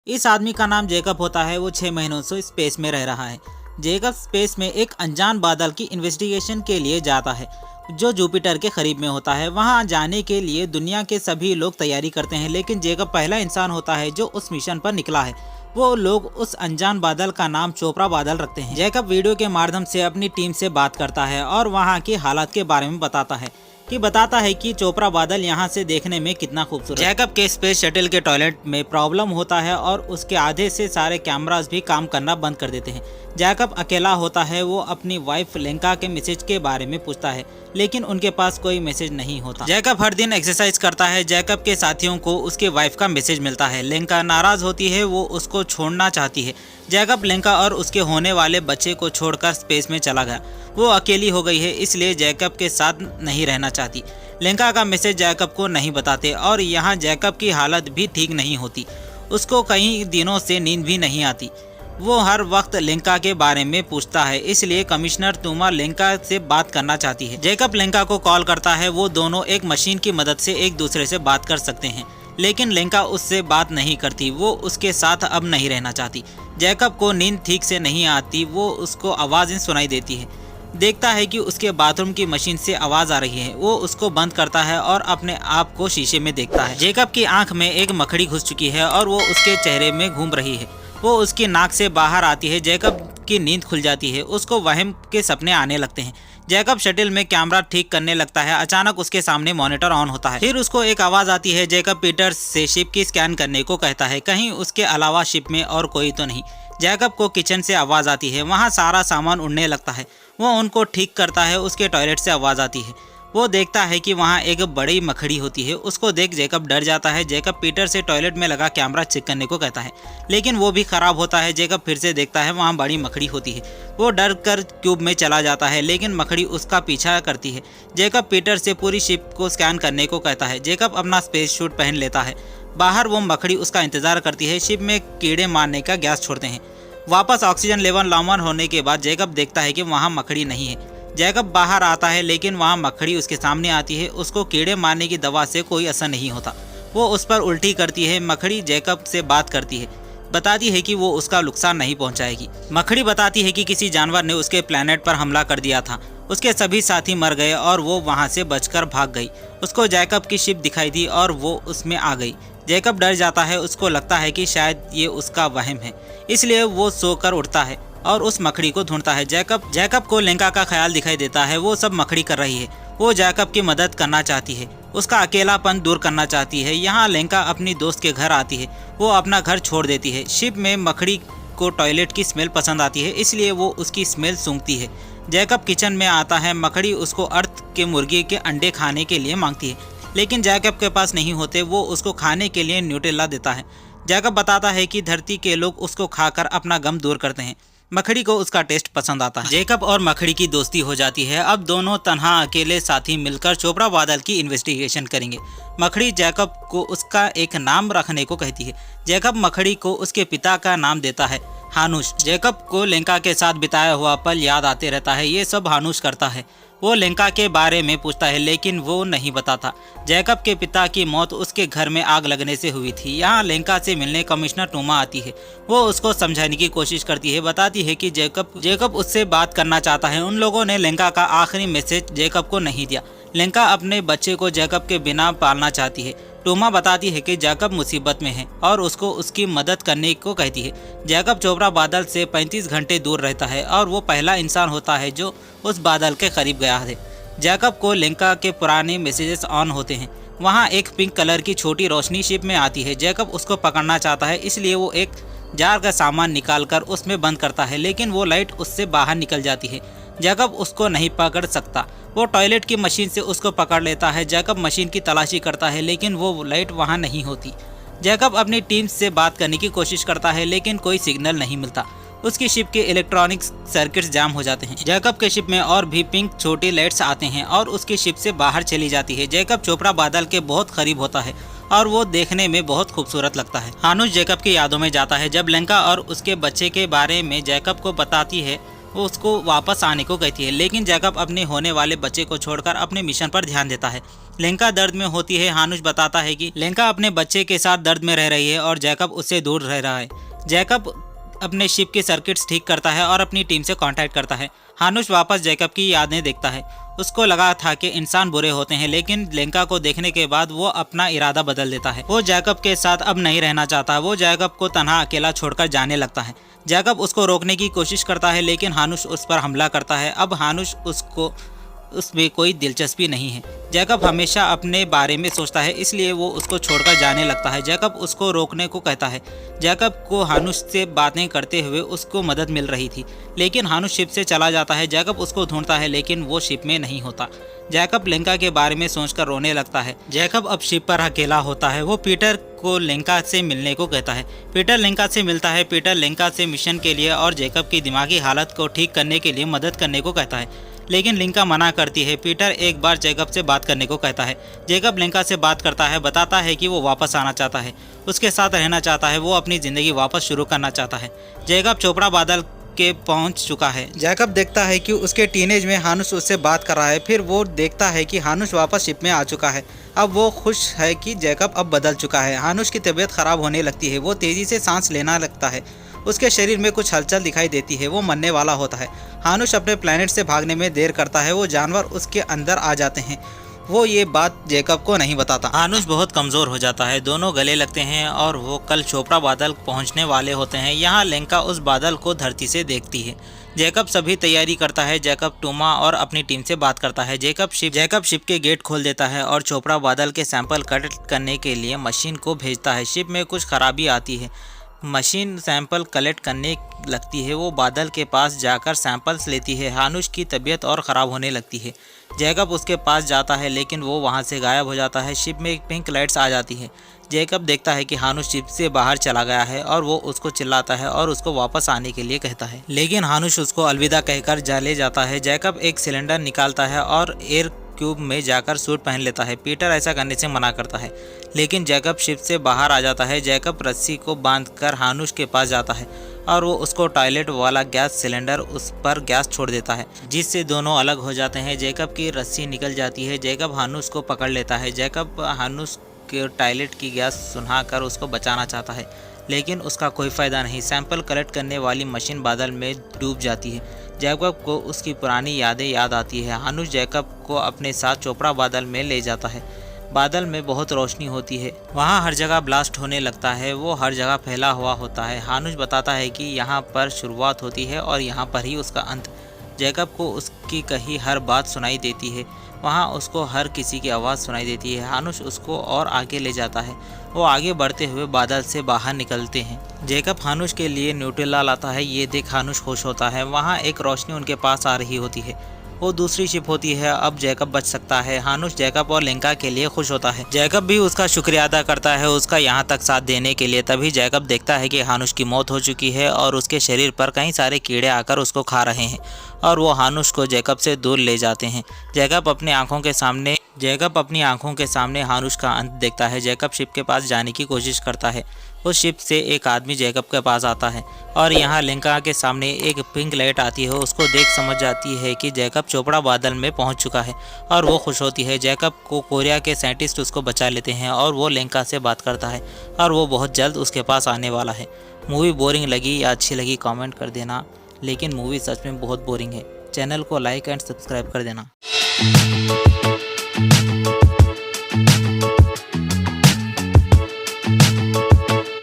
इस आदमी का नाम जैकब होता है। वो 6 महीनों से स्पेस में रह रहा है। जैकब स्पेस में एक अनजान बादल की इन्वेस्टिगेशन के लिए जाता है जो जुपिटर के करीब में होता है। वहां जाने के लिए दुनिया के सभी लोग तैयारी करते हैं, लेकिन जैकब पहला इंसान होता है जो उस मिशन पर निकला है। वो लोग उस अनजान बादल का नाम चोपड़ा बादल रखते हैं। जैकब वीडियो के माध्यम से अपनी टीम से बात करता है और वहाँ की हालात के बारे में बताता है कि चोपड़ा बादल यहाँ से देखने में कितना खूबसूरत। जैकब के स्पेस शटल के टॉयलेट में प्रॉब्लम होता है और उसके आधे से सारे कैमरास भी काम करना बंद कर देते हैं। जैकब अकेला होता है। वो अपनी वाइफ लेंका के मैसेज के बारे में पूछता है, लेकिन उनके पास कोई मैसेज नहीं होता। जैकब हर दिन एक्सरसाइज करता है। जैकब के साथियों को उसके वाइफ का मैसेज मिलता है। लेंका नाराज होती है, वो उसको छोड़ना चाहती है। जैकब लेंका और उसके होने वाले बच्चे को छोड़कर स्पेस में चला गया। वो अकेली हो गई है, इसलिए जैकब के साथ नहीं रहना चाहती। लेंका का मैसेज जैकब को नहीं बताते और यहाँ जैकब की हालत भी ठीक नहीं होती। उसको कई दिनों से नींद भी नहीं आती। वो हर वक्त लेंका के बारे में पूछता है, इसलिए कमिश्नर टूमा लेंका से बात करना चाहती है। जैकब लेंका को कॉल करता है। वो दोनों एक मशीन की मदद से एक दूसरे से बात कर सकते हैं, लेकिन लेंका उससे बात नहीं करती। वो उसके साथ अब नहीं रहना चाहती। जैकब को नींद ठीक से नहीं आती। वो उसको आवाज़ें सुनाई देती है। देखता है कि उसके बाथरूम की मशीन से आवाज़ आ रही है। वो उसको बंद करता है और अपने आप को शीशे में देखता है। जैकब की आंख में एक मकड़ी घुस चुकी है और वो उसके चेहरे में घूम रही है। वो उसकी नाक से बाहर आती है। जैकब की नींद खुल जाती है। उसको वहम के सपने आने लगते हैं। जैकब शटल में कैमरा ठीक करने लगता है। अचानक उसके सामने मॉनिटर ऑन होता है। फिर उसको एक आवाज़ आती है। जैकब पीटर से शिप की स्कैन करने को कहता है, कहीं उसके अलावा शिप में और कोई तो नहीं। जैकब को किचन से आवाज़ आती है। वहाँ सारा सामान उड़ने लगता है। वो उनको ठीक करता है। उसके टॉयलेट से आवाज़ आती है। वो देखता है कि वहाँ एक बड़ी मकड़ी होती है। उसको देख जैकब डर जाता है। जैकब पीटर से टॉयलेट में लगा कैमरा चेक करने को कहता है, लेकिन वो भी खराब होता है। जैकब फिर से देखता है, वहाँ बड़ी मकड़ी होती है। वो डर कर क्यूब में चला जाता है, लेकिन मकड़ी उसका पीछा करती है। जैकब पीटर से पूरी शिप को स्कैन करने को कहता है। जैकब अपना स्पेस सूट पहन लेता है। बाहर वो मकड़ी उसका इंतजार करती है। शिप में कीड़े मारने का गैस छोड़ते हैं। वापस ऑक्सीजन लेवल नॉर्मल होने के बाद जैकब देखता है कि वहाँ मकड़ी नहीं है। जैकब बाहर आता है, लेकिन वहाँ मकड़ी उसके सामने आती है। उसको कीड़े मारने की दवा से कोई असर नहीं होता। वो उस पर उल्टी करती है। मकड़ी जैकब से बात करती है, बताती है कि वो उसका नुकसान नहीं पहुंचाएगी। मकड़ी बताती है कि किसी जानवर ने उसके प्लेनेट पर हमला कर दिया था। उसके सभी साथी मर गए और वो वहाँ से बचकर भाग गई। उसको जैकब की शिप दिखाई दी और वो उसमें आ गई। जैकब डर जाता है। उसको लगता है कि शायद ये उसका वहम है, इसलिए वो सोकर उठता है और उस मकड़ी को ढूंढता है। जैकब को लेंका का ख्याल दिखाई देता है। वो सब मकड़ी कर रही है। वो जैकब की मदद करना चाहती है, उसका अकेलापन दूर करना चाहती है। यहाँ लेंका अपनी दोस्त के घर आती है। वो अपना घर छोड़ देती है। शिप में मकड़ी को टॉयलेट की स्मेल पसंद आती है, इसलिए वो उसकी स्मेल सूंघती है। जैकब किचन में आता है। मकड़ी उसको अर्थ के मुर्गी के अंडे खाने के लिए मांगती है, लेकिन जैकब के पास नहीं होते। वो उसको खाने के लिए न्यूटेला देता है। जैकब बताता है कि धरती के लोग उसको खाकर अपना गम दूर करते हैं। मकड़ी को उसका टेस्ट पसंद आता है। जैकब और मकड़ी की दोस्ती हो जाती है। अब दोनों तन्हा अकेले साथी मिलकर चोपड़ा बादल की इन्वेस्टिगेशन करेंगे। मकड़ी जैकब को उसका एक नाम रखने को कहती है। जैकब मकड़ी को उसके पिता का नाम देता है, हानुश। जैकब को लेंका के साथ बिताया हुआ पल याद आते रहता है। ये सब हानुश करता है। वो लेंका के बारे में पूछता है, लेकिन वो नहीं बताता। जैकब के पिता की मौत उसके घर में आग लगने से हुई थी। यहाँ लेंका से मिलने कमिश्नर टूमा आती है। वो उसको समझाने की कोशिश करती है, बताती है कि जैकब उससे बात करना चाहता है। उन लोगों ने लेंका का आखिरी मैसेज जैकब को नहीं दिया। लेंका अपने बच्चे को जैकब के बिना पालना चाहती है। टूमा बताती है कि जैकब मुसीबत में है और उसको उसकी मदद करने को कहती है। जैकब चोपड़ा बादल से 35 घंटे दूर रहता है और वो पहला इंसान होता है जो उस बादल के करीब गया है। जैकब को लेंका के पुराने मैसेजेस ऑन होते हैं। वहाँ एक पिंक कलर की छोटी रोशनी शिप में आती है। जैकब उसको पकड़ना चाहता है, इसलिए वो एक जार का सामान निकालकर उसमें बंद करता है, लेकिन वो लाइट उससे बाहर निकल जाती है। जैकब उसको नहीं पकड़ सकता। वो टॉयलेट की मशीन से उसको पकड़ लेता है। जैकब मशीन की तलाशी करता है, लेकिन वो लाइट वहाँ नहीं होती। जैकब अपनी टीम से बात करने की कोशिश करता है, लेकिन कोई सिग्नल नहीं मिलता। उसकी शिप के इलेक्ट्रॉनिक सर्किट्स जाम हो जाते हैं। जैकब के शिप में और भी पिंक छोटी लाइट्स आते हैं और उसकी शिप से बाहर चली जाती है। जैकब चोपड़ा बादल के बहुत करीब होता है और वो देखने में बहुत खूबसूरत लगता है। हानुश जैकब की यादों में जाता है। जब लेंका और उसके बच्चे के बारे में जैकब को बताती है, वो उसको वापस आने को कहती है, लेकिन जैकब अपने होने वाले बच्चे को छोड़कर अपने मिशन पर ध्यान देता है। लेंका दर्द में होती है। हानुश बताता है कि लेंका अपने बच्चे के साथ दर्द में रह रही है और जैकब उससे दूर रह रहा है। जैकब अपने शिप के सर्किट्स ठीक करता है और अपनी टीम से कांटेक्ट करता है। हानुश वापस जैकब की यादें देखता है। उसको लगा था कि इंसान बुरे होते हैं, लेकिन लेंका को देखने के बाद वो अपना इरादा बदल देता है। वो जैकब के साथ अब नहीं रहना चाहता। वो जैकब को तन्हा अकेला छोड़कर जाने लगता है। जैकब उसको रोकने की कोशिश करता है, लेकिन हानुश उस पर हमला करता है। अब हानुश उसमें कोई दिलचस्पी नहीं है। जैकब हमेशा अपने बारे में सोचता है, इसलिए वो उसको छोड़कर जाने लगता है। जैकब उसको रोकने को कहता है। जैकब को हानुश से बातें करते हुए उसको मदद मिल रही थी, लेकिन हानुश शिप से चला जाता है। जैकब उसको ढूंढता है, लेकिन वो शिप में नहीं होता। जैकब लेंका के बारे में सोचकर रोने लगता है। जैकब अब शिप पर अकेला होता है। वो पीटर को लेंका से मिलने को कहता है। पीटर लेंका से मिलता है। पीटर लेंका से मिशन के लिए और जैकब की दिमागी हालत को ठीक करने के लिए मदद करने को कहता है, लेकिन लेंका मना करती है। पीटर एक बार जैकब से बात करने को कहता है। जैकब लेंका से बात करता है, बताता है कि वो वापस आना चाहता है, उसके साथ रहना चाहता है, वो अपनी ज़िंदगी वापस शुरू करना चाहता है। जैकब चोपड़ा बादल के पहुंच चुका है। जैकब देखता है कि उसके टीनेज में हानुश उससे बात कर रहा है। फिर वो देखता है कि हानुश वापस शिप में आ चुका है। अब वो खुश है कि जैकब अब बदल चुका है। हानुश की तबीयत खराब होने लगती है। वो तेज़ी से सांस लेना लगता है। उसके शरीर में कुछ हलचल दिखाई देती है। वो मरने वाला होता है। हानुश अपने प्लेनेट से भागने में देर करता है। वो जानवर उसके अंदर आ जाते हैं। वो ये बात जैकब को नहीं बताता। हानुश बहुत कमज़ोर हो जाता है। दोनों गले लगते हैं और वो कल चोपड़ा बादल पहुंचने वाले होते हैं। यहाँ लेंका उस बादल को धरती से देखती है। जैकब सभी तैयारी करता है। जैकब टूमा और अपनी टीम से बात करता है। जैकब शिप के गेट खोल देता है और चोपड़ा बादल के सैंपल कलेक्ट करने के लिए मशीन को भेजता है। शिप में कुछ खराबी आती है। मशीन सैंपल कलेक्ट करने लगती है। वो बादल के पास जाकर सैंपल्स लेती है। हानुश की तबीयत और ख़राब होने लगती है। जैकब उसके पास जाता है, लेकिन वो वहाँ से गायब हो जाता है। शिप में एक पिंक लाइट्स आ जाती है। जैकब देखता है कि हानुश शिप से बाहर चला गया है और वो उसको चिल्लाता है और उसको वापस आने के लिए कहता है, लेकिन हानुश उसको अलविदा कहकर चले जाता है। जैकब एक सिलेंडर निकालता है और एयर क्यूब में जाकर सूट पहन लेता है। पीटर ऐसा करने से मना करता है, लेकिन जैकब शिप से बाहर आ जाता है। जैकब रस्सी को बांधकर हानुश के पास जाता है और वो उसको टॉयलेट वाला गैस सिलेंडर उस पर गैस छोड़ देता है, जिससे दोनों अलग हो जाते हैं। जैकब की रस्सी निकल जाती है। जैकब हानुश को पकड़ लेता है। जैकब हानुश के टॉयलेट की गैस सुनहाकर उसको बचाना चाहता है, लेकिन उसका कोई फ़ायदा नहीं। सैंपल कलेक्ट करने वाली मशीन बादल में डूब जाती है। जैकब को उसकी पुरानी यादें याद आती है। हानुश जैकब को अपने साथ चोपड़ा बादल में ले जाता है। बादल में बहुत रोशनी होती है। वहाँ हर जगह ब्लास्ट होने लगता है। वो हर जगह फैला हुआ होता है। हानुश बताता है कि यहाँ पर शुरुआत होती है और यहाँ पर ही उसका अंत। जैकब को उसकी कही हर बात सुनाई देती है। वहाँ उसको हर किसी की आवाज़ सुनाई देती है। हानुश उसको और आगे ले जाता है। वो आगे बढ़ते हुए बादल से बाहर निकलते हैं। जैकब हानुश के लिए न्यूट्रेला लाता है। ये देख हानुश खुश होता है। वहाँ एक रोशनी उनके पास आ रही होती है। वो दूसरी शिप होती है। अब जैकब बच सकता है। हानुश जैकब और लेंका के लिए खुश होता है। जैकब भी उसका शुक्रिया अदा करता है उसका यहाँ तक साथ देने के लिए। तभी जैकब देखता है कि हानुश की मौत हो चुकी है और उसके शरीर पर कई सारे कीड़े आकर उसको खा रहे हैं और वो हानुश को जैकब से दूर ले जाते हैं। जैकब अपनी आंखों के सामने हानुश का अंत देखता है। जैकब शिप के पास जाने की कोशिश करता है। उस शिप से एक आदमी जैकब के पास आता है और यहाँ लेंका के सामने एक पिंक लाइट आती है। उसको देख समझ जाती है कि जैकब चोपड़ा बादल में पहुँच चुका है और वो खुश होती है। जैकब को कोरिया के साइंटिस्ट उसको बचा लेते हैं और वो लेंका से बात करता है और वो बहुत जल्द उसके पास आने वाला है। मूवी बोरिंग लगी या अच्छी लगी कमेंट कर देना, लेकिन मूवी सच में बहुत बोरिंग है। चैनल को लाइक एंड सब्सक्राइब कर देना।